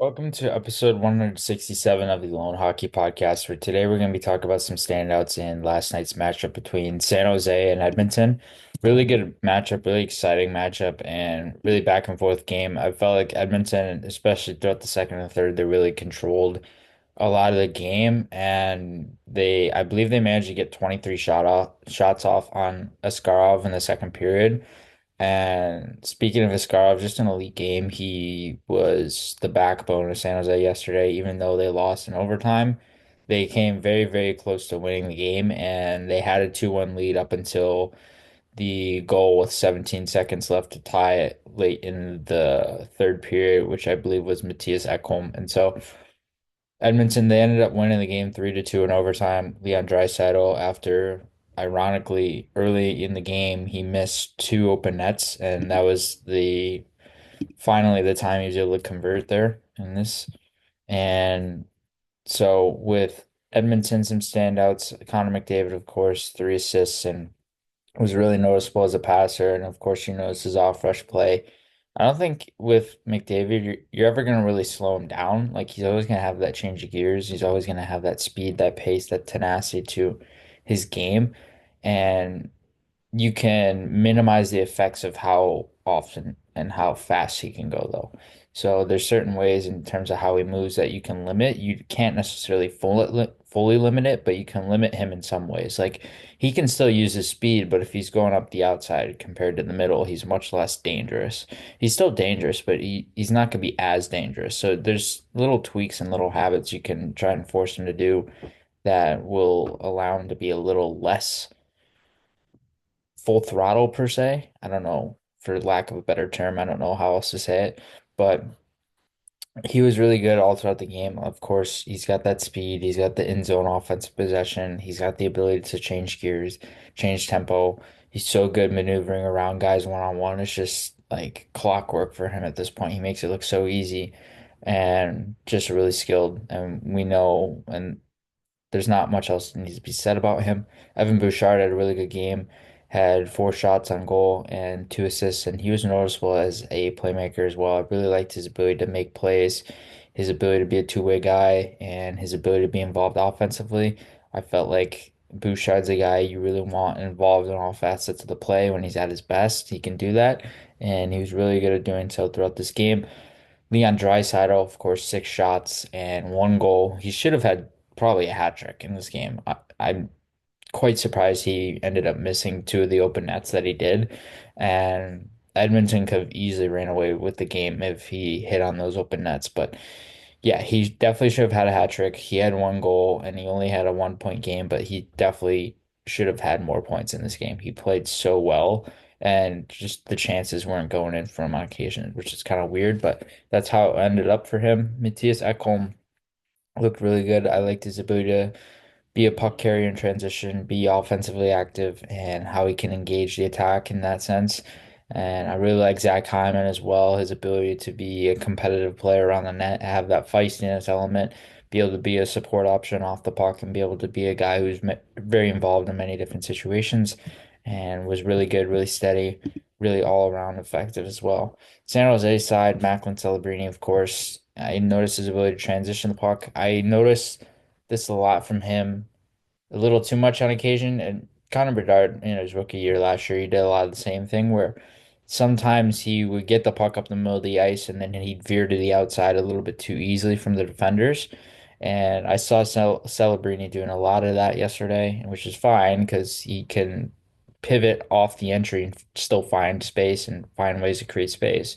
Welcome to episode 167 of the Loane Hockey Podcast. For today, we're going to be talking about some standouts in last night's matchup between San Jose and Edmonton. Really good matchup, really exciting matchup, and really back and forth game. I felt like Edmonton, especially throughout the second and third, they really controlled a lot of the game, and I believe they managed to get 23 shots off on Askarov in the second period. And speaking of Askarov, just an elite game. He was the backbone of San Jose yesterday, even though they lost in overtime. They came very, very close to winning the game, and they had a 2-1 lead up until the goal with 17 seconds left to tie it late in the third period, which I believe was Matthias Ekholm. And so Edmonton, they ended up winning the game 3-2 in overtime. Leon Draisaitl, after ironically early in the game, he missed two open nets, and that was the finally the time he was able to convert there in this. And so with Edmonton, some standouts, Connor McDavid, of course, three assists and was really noticeable as a passer. And of course, you notice his off rush play. I don't think with McDavid, you're ever going to really slow him down. Like he's always going to have that change of gears. He's always going to have that speed, that pace, that tenacity to his game. And you can minimize the effects of how often and how fast he can go, though. So there's certain ways in terms of how he moves that you can limit. You can't necessarily fully limit it, but you can limit him in some ways. Like he can still use his speed, but if he's going up the outside compared to the middle, he's much less dangerous. He's still dangerous, but he's not going to be as dangerous. So there's little tweaks and little habits you can try and force him to do that will allow him to be a little less full throttle per se. I don't know, for lack of a better term, I don't know how else to say it, but he was really good all throughout the game. Of course, he's got that speed, he's got the in zone offensive possession, he's got the ability to change gears, change tempo. He's so good maneuvering around guys one on one. It's just like clockwork for him at this point. He makes it look so easy and just really skilled. And we know, and there's not much else that needs to be said about him. Evan Bouchard had a really good game, had four shots on goal and two assists, and he was noticeable as a playmaker as well. I really liked his ability to make plays, his ability to be a two-way guy, and his ability to be involved offensively. I felt like Bouchard's a guy you really want involved in all facets of the play when he's at his best. He can do that, and he was really good at doing so throughout this game. Leon Draisaitl, of course, six shots and one goal. He should have had probably a hat trick in this game. I'm quite surprised he ended up missing two of the open nets that he did. And Edmonton could have easily ran away with the game if he hit on those open nets. But yeah, he definitely should have had a hat trick. He had one goal and he only had a 1 point game, but he definitely should have had more points in this game. He played so well, and just the chances weren't going in for him on occasion, which is kind of weird, but that's how it ended up for him. Matthias Ekholm looked really good. I liked his ability to be a puck carrier in transition, be offensively active, and how he can engage the attack in that sense. And I really like Zach Hyman as well, his ability to be a competitive player around the net, have that feistiness element, be able to be a support option off the puck, and be able to be a guy who's very involved in many different situations and was really good, really steady, really all around effective as well. San Jose side, Macklin Celebrini, of course. I noticed his ability to transition the puck. I noticed this a lot from him, a little too much on occasion. And Connor Bedard, in his rookie year last year, he did a lot of the same thing where sometimes he would get the puck up the middle of the ice and then he'd veer to the outside a little bit too easily from the defenders. And I saw Celebrini doing a lot of that yesterday, which is fine because he can pivot off the entry and still find space and find ways to create space.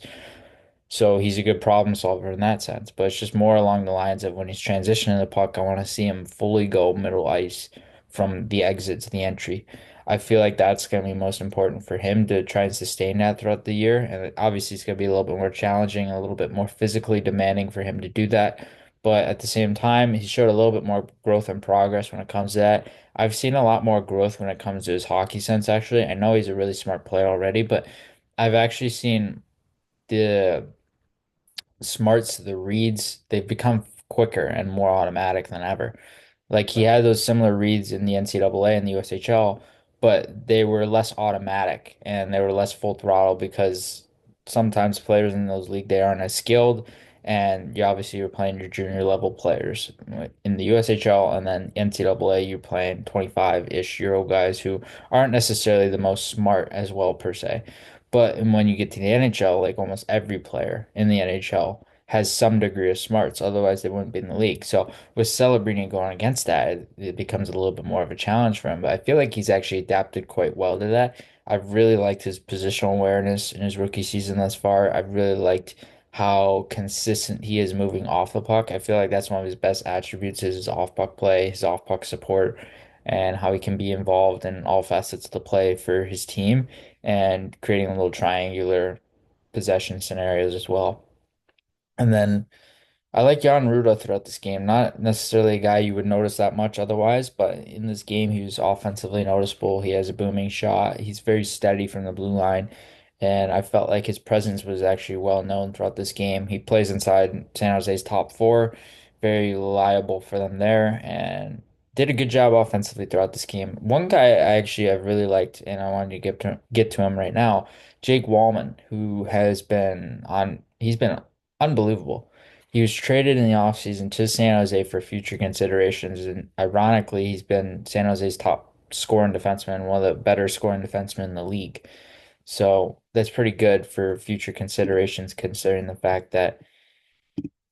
So he's a good problem solver in that sense. But it's just more along the lines of when he's transitioning the puck, I want to see him fully go middle ice from the exit to the entry. I feel like that's going to be most important for him to try and sustain that throughout the year. And obviously, it's going to be a little bit more challenging, a little bit more physically demanding for him to do that. But at the same time, he showed a little bit more growth and progress when it comes to that. I've seen a lot more growth when it comes to his hockey sense, actually. I know he's a really smart player already, but I've actually seen the smarts, the reads, they've become quicker and more automatic than ever. Like he had those similar reads in the NCAA and the USHL, but they were less automatic and they were less full throttle because sometimes players in those league they aren't as skilled And you obviously you're playing your junior level players in the USHL, and then NCAA you're playing 25-ish year old guys who aren't necessarily the most smart as well per se. But when you get to the NHL, like almost every player in the NHL has some degree of smarts, otherwise they wouldn't be in the league. So with Celebrini going against that, it becomes a little bit more of a challenge for him. But I feel like he's actually adapted quite well to that. I've really liked his positional awareness in his rookie season thus far. I've really liked how consistent he is moving off the puck. I feel like that's one of his best attributes is his off puck play, his off puck support, and how he can be involved in all facets of the play for his team and creating little triangular possession scenarios as well. And then I like Jan Ruda throughout this game. Not necessarily a guy you would notice that much otherwise, but in this game, he was offensively noticeable. He has a booming shot. He's very steady from the blue line, and I felt like his presence was actually well known throughout this game. He plays inside San Jose's top four, very reliable for them there, and did a good job offensively throughout this game. One guy I really liked, and I wanted to get to him right now, Jake Wallman, who has been on. He's been unbelievable. He was traded in the offseason to San Jose for future considerations, and ironically, he's been San Jose's top scoring defenseman, one of the better scoring defensemen in the league. So that's pretty good for future considerations, considering the fact that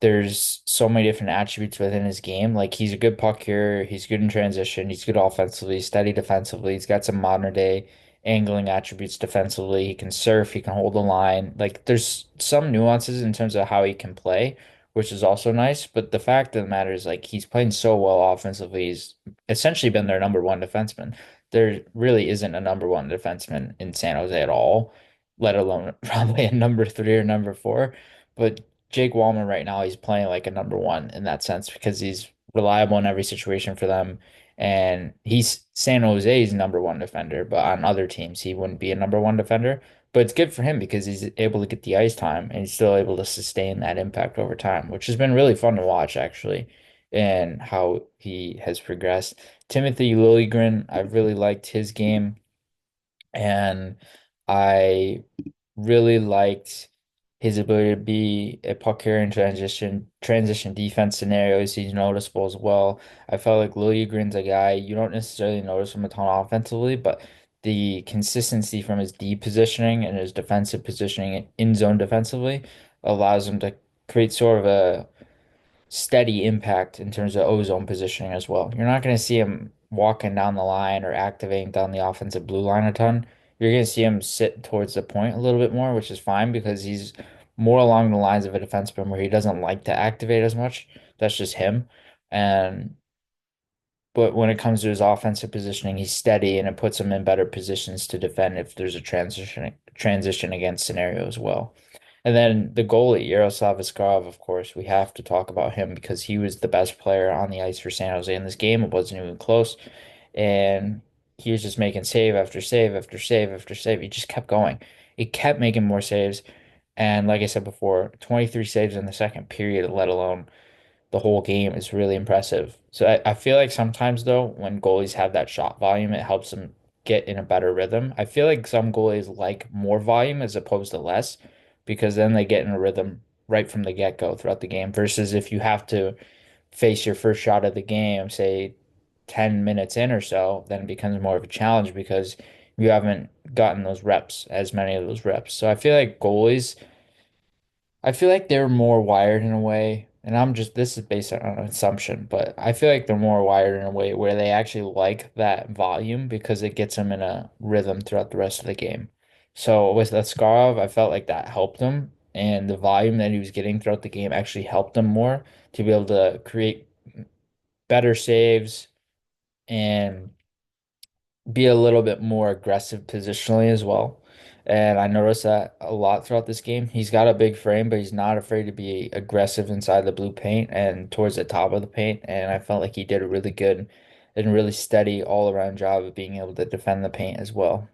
there's so many different attributes within his game. Like he's a good puck carrier, he's good in transition, he's good offensively, steady defensively. He's got some modern day angling attributes defensively. He can surf, he can hold the line. Like there's some nuances in terms of how he can play, which is also nice. But the fact of the matter is like he's playing so well offensively. He's essentially been their number one defenseman. There really isn't a number one defenseman in San Jose at all, let alone probably a number three or number four. But Jake Wallman right now, he's playing like a number one in that sense because he's reliable in every situation for them. And he's San Jose's number one defender, but on other teams, he wouldn't be a number one defender. But it's good for him because he's able to get the ice time and he's still able to sustain that impact over time, which has been really fun to watch actually, and how he has progressed. Timothy Liljegren, I really liked his game, and I really liked his ability to be a puck carrier in transition defense scenarios. He's noticeable as well. I felt like Liljegren's a guy you don't necessarily notice him a ton offensively, but the consistency from his D positioning and his defensive positioning in zone defensively allows him to create sort of a steady impact in terms of ozone positioning as well. You're not going to see him walking down the line or activating down the offensive blue line a ton. You're going to see him sit towards the point a little bit more, which is fine because he's more along the lines of a defenseman where he doesn't like to activate as much. That's just him. And but when it comes to his offensive positioning, he's steady and it puts him in better positions to defend if there's a transition against scenario as well. And then the goalie, Yaroslav Askarov, of course, we have to talk about him because he was the best player on the ice for San Jose in this game. It wasn't even close. And he was just making save after save after save after save. He just kept going. He kept making more saves. And like I said before, 23 saves in the second period, let alone the whole game is really impressive. So I feel like sometimes though, when goalies have that shot volume, it helps them get in a better rhythm. I feel like some goalies like more volume as opposed to less because then they get in a rhythm right from the get-go throughout the game versus if you have to face your first shot of the game, say 10 minutes in or so, then it becomes more of a challenge because you haven't gotten those reps, as many of those reps. So I feel like they're more wired in a way, and this is based on an assumption, but I feel like they're more wired in a way where they actually like that volume because it gets them in a rhythm throughout the rest of the game. So with Askarov, I felt like that helped him, and the volume that he was getting throughout the game actually helped him more to be able to create better saves and be a little bit more aggressive positionally as well. And I noticed that a lot throughout this game. He's got a big frame, but he's not afraid to be aggressive inside the blue paint and towards the top of the paint. And I felt like he did a really good and really steady all around job of being able to defend the paint as well.